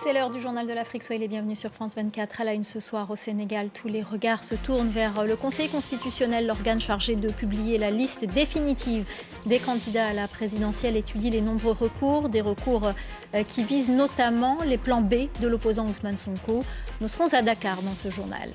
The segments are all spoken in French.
C'est l'heure du journal de l'Afrique. Soyez les bienvenus sur France 24. À la une ce soir au Sénégal, tous les regards se tournent vers le Conseil constitutionnel. L'organe chargé de publier la liste définitive des candidats à la présidentielle étudie les nombreux recours. Des recours qui visent notamment les plans B de l'opposant Ousmane Sonko. Nous serons à Dakar dans ce journal.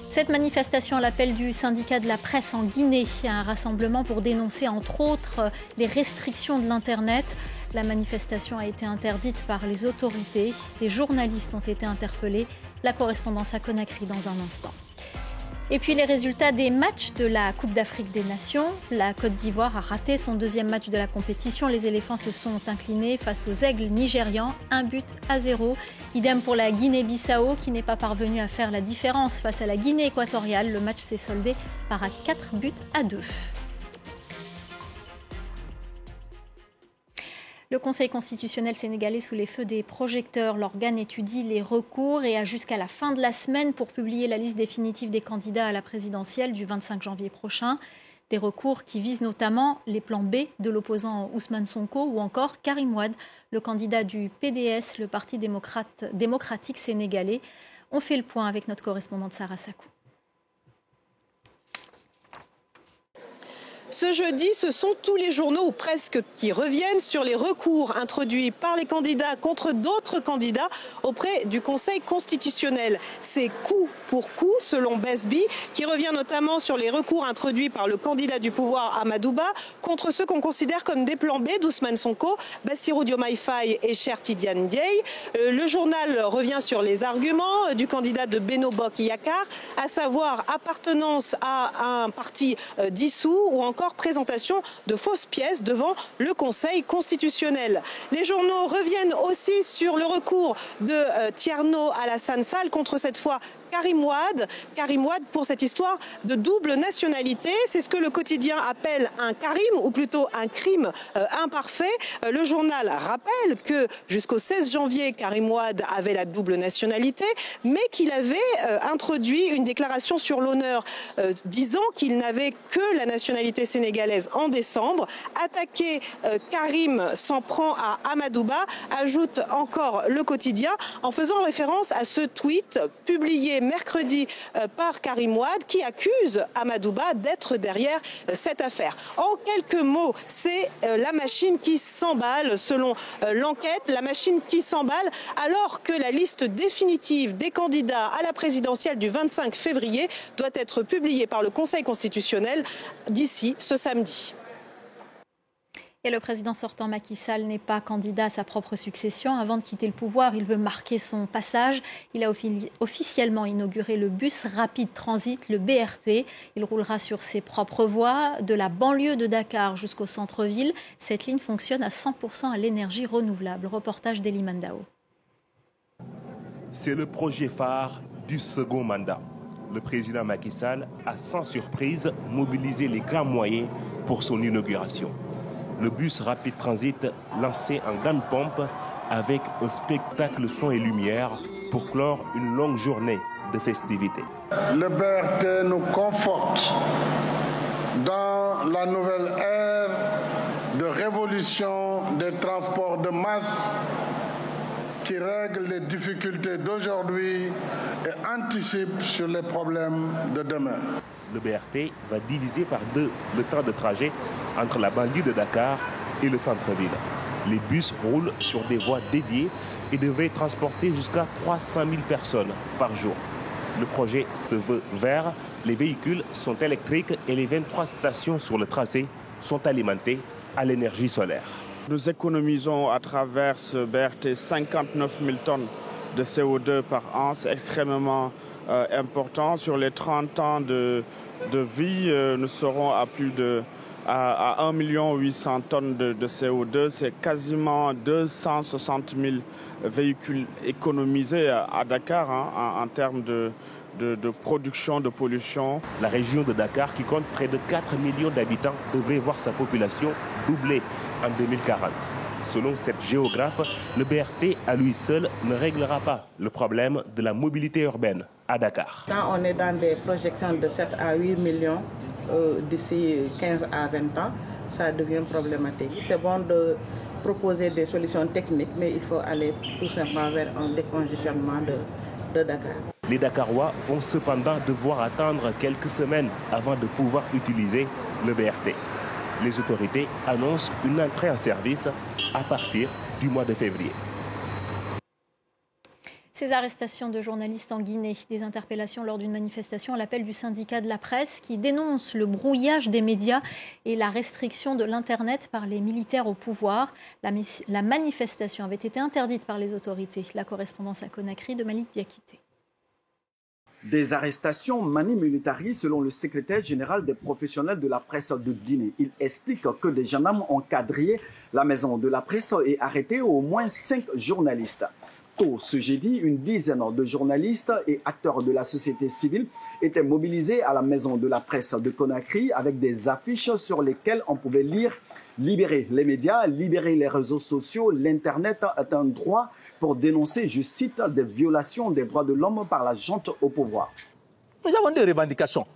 Cette manifestation à l'appel du syndicat de la presse en Guinée, un rassemblement pour dénoncer entre autres les restrictions de l'Internet. La manifestation a été interdite par les autorités. Des journalistes ont été interpellés. La correspondance à Conakry dans un instant. Et puis les résultats des matchs de la Coupe d'Afrique des Nations. La Côte d'Ivoire a raté son deuxième match de la compétition. Les éléphants se sont inclinés face aux aigles nigérians, 1-0. Idem pour la Guinée-Bissau qui n'est pas parvenue à faire la différence face à la Guinée équatoriale. Le match s'est soldé par 4-2. Le Conseil constitutionnel sénégalais sous les feux des projecteurs. L'organe étudie les recours et a jusqu'à la fin de la semaine pour publier la liste définitive des candidats à la présidentielle du 25 janvier prochain. Des recours qui visent notamment les plans B de l'opposant Ousmane Sonko ou encore Karim Wade, le candidat du PDS, le Parti démocratique sénégalais. On fait le point avec notre correspondante Sarah Sakou. Ce jeudi, ce sont tous les journaux, ou presque, qui reviennent sur les recours introduits par les candidats contre d'autres candidats auprès du Conseil constitutionnel. C'est coup pour coup, selon Besby, qui revient notamment sur les recours introduits par le candidat du pouvoir Amadouba contre ceux qu'on considère comme des plans B d'Ousmane Sonko, Bassirou Diomaye Faye et Cheikh Tidiane Dièye. Le journal revient sur les arguments du candidat de Benno Bokk Yakaar, à savoir appartenance à un parti dissous ou encore présentation de fausses pièces devant le Conseil constitutionnel. Les journaux reviennent aussi sur le recours de Thierno Alassane Sall contre cette fois Karim Wade pour cette histoire de double nationalité. C'est ce que le quotidien appelle un Karim, ou plutôt un crime imparfait. Le journal rappelle que jusqu'au 16 janvier, Karim Wade avait la double nationalité, mais qu'il avait introduit une déclaration sur l'honneur disant qu'il n'avait que la nationalité sénégalaise en décembre. Attaquer Karim s'en prend à Amadouba, ajoute encore le quotidien, en faisant référence à ce tweet publié mercredi par Karim Wade qui accuse Amadouba d'être derrière cette affaire. En quelques mots, c'est la machine qui s'emballe selon l'enquête, la machine qui s'emballe alors que la liste définitive des candidats à la présidentielle du 25 février doit être publiée par le Conseil constitutionnel d'ici ce samedi. Et le président sortant Macky Sall n'est pas candidat à sa propre succession. Avant de quitter le pouvoir, il veut marquer son passage. Il a officiellement inauguré le bus rapide transit, le BRT. Il roulera sur ses propres voies, de la banlieue de Dakar jusqu'au centre-ville. Cette ligne fonctionne à 100% à l'énergie renouvelable. Reportage d'Eli Mandao. C'est le projet phare du second mandat. Le président Macky Sall a sans surprise mobilisé les grands moyens pour son inauguration. Le bus rapide transit lancé en grande pompe avec un spectacle son et lumière pour clore une longue journée de festivités. Le BRT nous conforte dans la nouvelle ère de révolution des transports de masse qui règle les difficultés d'aujourd'hui et anticipe sur les problèmes de demain. Le BRT va diviser par 2 le temps de trajet entre la banlieue de Dakar et le centre-ville. Les bus roulent sur des voies dédiées et devraient transporter jusqu'à 300 000 personnes par jour. Le projet se veut vert, les véhicules sont électriques et les 23 stations sur le tracé sont alimentées à l'énergie solaire. Nous économisons à travers ce BRT 59 000 tonnes de CO2 par an. C'est extrêmement important. Sur les 30 ans de vie, nous serons à plus de 1 800 000 tonnes de CO2. C'est quasiment 260 000 véhicules économisés à Dakar en termes de production de pollution. La région de Dakar, qui compte près de 4 millions d'habitants, devrait voir sa population doubler en 2040. Selon cette géographe, le BRT à lui seul ne réglera pas le problème de la mobilité urbaine à Dakar. Quand on est dans des projections de 7 à 8 millions d'ici 15 à 20 ans, ça devient problématique. C'est bon proposer des solutions techniques, mais il faut aller tout simplement vers un décongestionnement de Dakar. Les Dakarois vont cependant devoir attendre quelques semaines avant de pouvoir utiliser le BRT. Les autorités annoncent une entrée en service à partir du mois de février. Ces arrestations de journalistes en Guinée, des interpellations lors d'une manifestation à l'appel du syndicat de la presse qui dénonce le brouillage des médias et la restriction de l'Internet par les militaires au pouvoir. La manifestation avait été interdite par les autorités. La correspondance à Conakry de Malik Diakité. Des arrestations mani militari selon le secrétaire général des professionnels de la presse de Guinée. Il explique que des gendarmes ont quadrillé la maison de la presse et arrêté au moins 5 journalistes. Tôt ce jeudi, une dizaine de journalistes et acteurs de la société civile étaient mobilisés à la maison de la presse de Conakry avec des affiches sur lesquelles on pouvait lire « Libérer les médias, libérer les réseaux sociaux, l'Internet est un droit » pour dénoncer, je cite, des violations des droits de l'homme par la junte au pouvoir. Nous avons des revendications.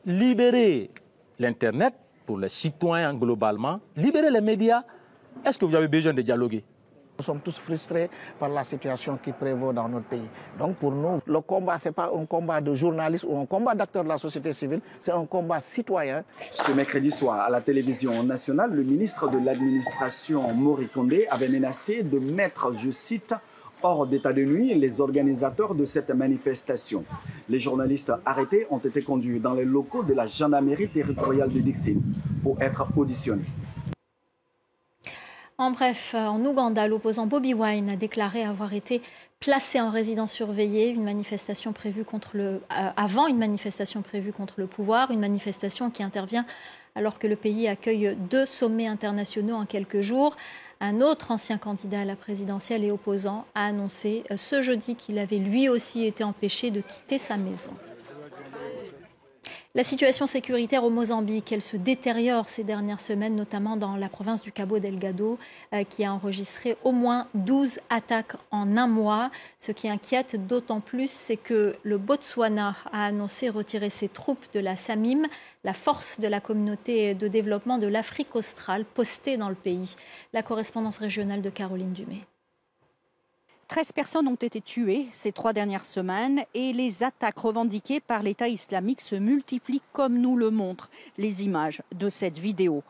Libérer l'Internet pour les citoyens globalement, libérer les médias. Est-ce que vous avez besoin de dialoguer ? Nous sommes tous frustrés par la situation qui prévaut dans notre pays. Donc pour nous, le combat, ce n'est pas un combat de journalistes ou un combat d'acteurs de la société civile, c'est un combat citoyen. Ce mercredi soir, à la télévision nationale, le ministre de l'administration Mori Kondé avait menacé de mettre, je cite, hors d'état de nuit les organisateurs de cette manifestation. Les journalistes arrêtés ont été conduits dans les locaux de la gendarmerie territoriale de Dixine pour être auditionnés. En bref, en Ouganda, l'opposant Bobi Wine a déclaré avoir été placé en résidence surveillée, avant une manifestation prévue contre le pouvoir, une manifestation qui intervient alors que le pays accueille 2 sommets internationaux en quelques jours. Un autre ancien candidat à la présidentielle et opposant a annoncé ce jeudi qu'il avait lui aussi été empêché de quitter sa maison. La situation sécuritaire au Mozambique, elle se détériore ces dernières semaines, notamment dans la province du Cabo Delgado, qui a enregistré au moins 12 attaques en un mois. Ce qui inquiète d'autant plus, c'est que le Botswana a annoncé retirer ses troupes de la SAMIM, la force de la communauté de développement de l'Afrique australe, postée dans le pays. La correspondance régionale de Caroline Dumais. 13 personnes ont été tuées ces 3 dernières semaines et les attaques revendiquées par l'État islamique se multiplient comme nous le montrent les images de cette vidéo.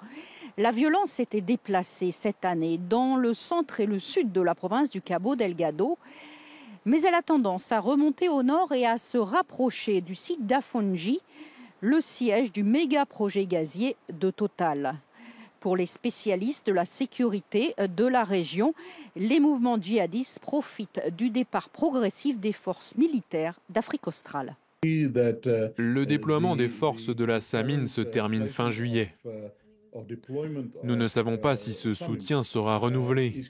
La violence s'était déplacée cette année dans le centre et le sud de la province du Cabo Delgado, mais elle a tendance à remonter au nord et à se rapprocher du site d'Afonji, le siège du méga projet gazier de Total. Pour les spécialistes de la sécurité de la région, les mouvements djihadistes profitent du départ progressif des forces militaires d'Afrique australe. Le déploiement des forces de la SAMIM se termine fin juillet. Nous ne savons pas si ce soutien sera renouvelé,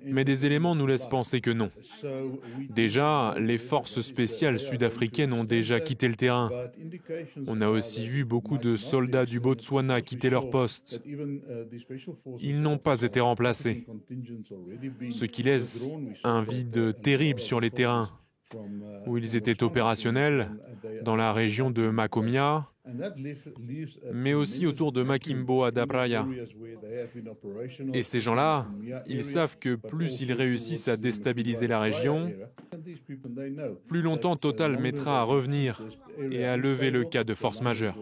mais des éléments nous laissent penser que non. Déjà, les forces spéciales sud-africaines ont déjà quitté le terrain. On a aussi vu beaucoup de soldats du Botswana quitter leur poste. Ils n'ont pas été remplacés, ce qui laisse un vide terrible sur les terrains où ils étaient opérationnels, dans la région de Makomia, mais aussi autour de Makimbo à Dabraya. Et ces gens-là, ils savent que plus ils réussissent à déstabiliser la région, plus longtemps Total mettra à revenir et à lever le cas de force majeure.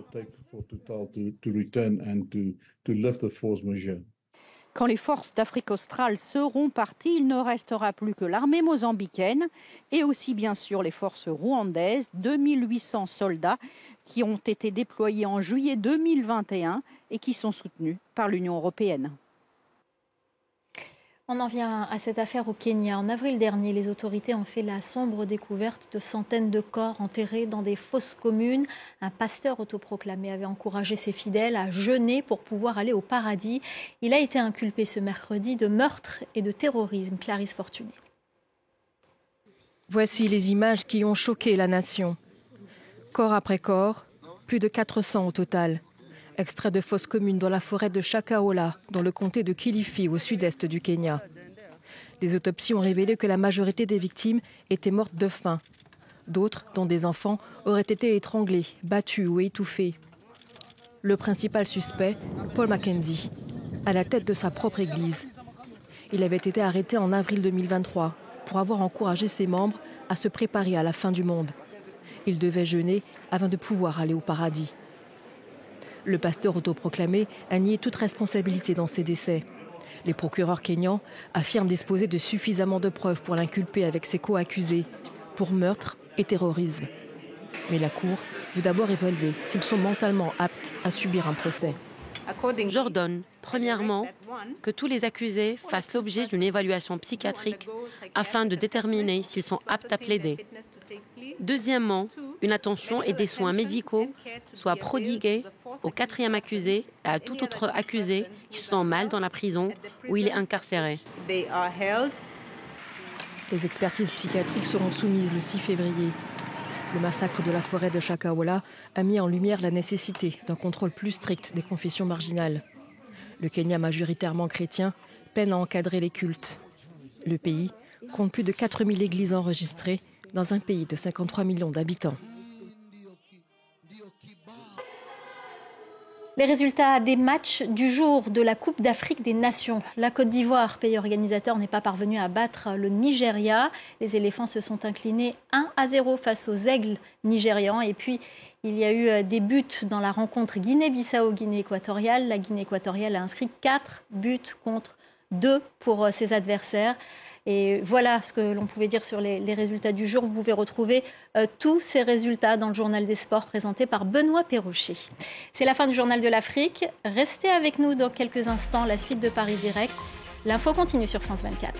Quand les forces d'Afrique australe seront parties, il ne restera plus que l'armée mozambicaine et aussi bien sûr les forces rwandaises, 2800 soldats qui ont été déployés en juillet 2021 et qui sont soutenus par l'Union européenne. On en vient à cette affaire au Kenya. En avril dernier, les autorités ont fait la sombre découverte de centaines de corps enterrés dans des fosses communes. Un pasteur autoproclamé avait encouragé ses fidèles à jeûner pour pouvoir aller au paradis. Il a été inculpé ce mercredi de meurtre et de terrorisme. Clarisse Fortuné. Voici les images qui ont choqué la nation. Corps après corps, plus de 400 au total. Extrait de fosses communes dans la forêt de Shakahola, dans le comté de Kilifi, au sud-est du Kenya. Les autopsies ont révélé que la majorité des victimes étaient mortes de faim. D'autres, dont des enfants, auraient été étranglés, battus ou étouffés. Le principal suspect, Paul Mackenzie, à la tête de sa propre église. Il avait été arrêté en avril 2023 pour avoir encouragé ses membres à se préparer à la fin du monde. Il devait jeûner afin de pouvoir aller au paradis. Le pasteur autoproclamé a nié toute responsabilité dans ces décès. Les procureurs kényans affirment disposer de suffisamment de preuves pour l'inculper avec ses co-accusés pour meurtre et terrorisme. Mais la Cour veut d'abord évaluer s'ils sont mentalement aptes à subir un procès. J'ordonne, premièrement, que tous les accusés fassent l'objet d'une évaluation psychiatrique afin de déterminer s'ils sont aptes à plaider. Deuxièmement, une attention et des soins médicaux soient prodigués au 4e accusé et à tout autre accusé qui se sent mal dans la prison où il est incarcéré. Les expertises psychiatriques seront soumises le 6 février. Le massacre de la forêt de Shakahola a mis en lumière la nécessité d'un contrôle plus strict des confessions marginales. Le Kenya, majoritairement chrétien, peine à encadrer les cultes. Le pays compte plus de 4000 églises enregistrées dans un pays de 53 millions d'habitants. Les résultats des matchs du jour de la Coupe d'Afrique des Nations. La Côte d'Ivoire, pays organisateur, n'est pas parvenue à battre le Nigeria. Les éléphants se sont inclinés 1-0 face aux aigles nigérians. Et puis, il y a eu des buts dans la rencontre Guinée-Bissau-Guinée équatoriale. La Guinée équatoriale a inscrit 4 buts contre 2 pour ses adversaires. Et voilà ce que l'on pouvait dire sur les résultats du jour. Vous pouvez retrouver tous ces résultats dans le journal des sports présenté par Benoît Perrochet. C'est la fin du journal de l'Afrique. Restez avec nous dans quelques instants, la suite de Paris Direct. L'info continue sur France 24.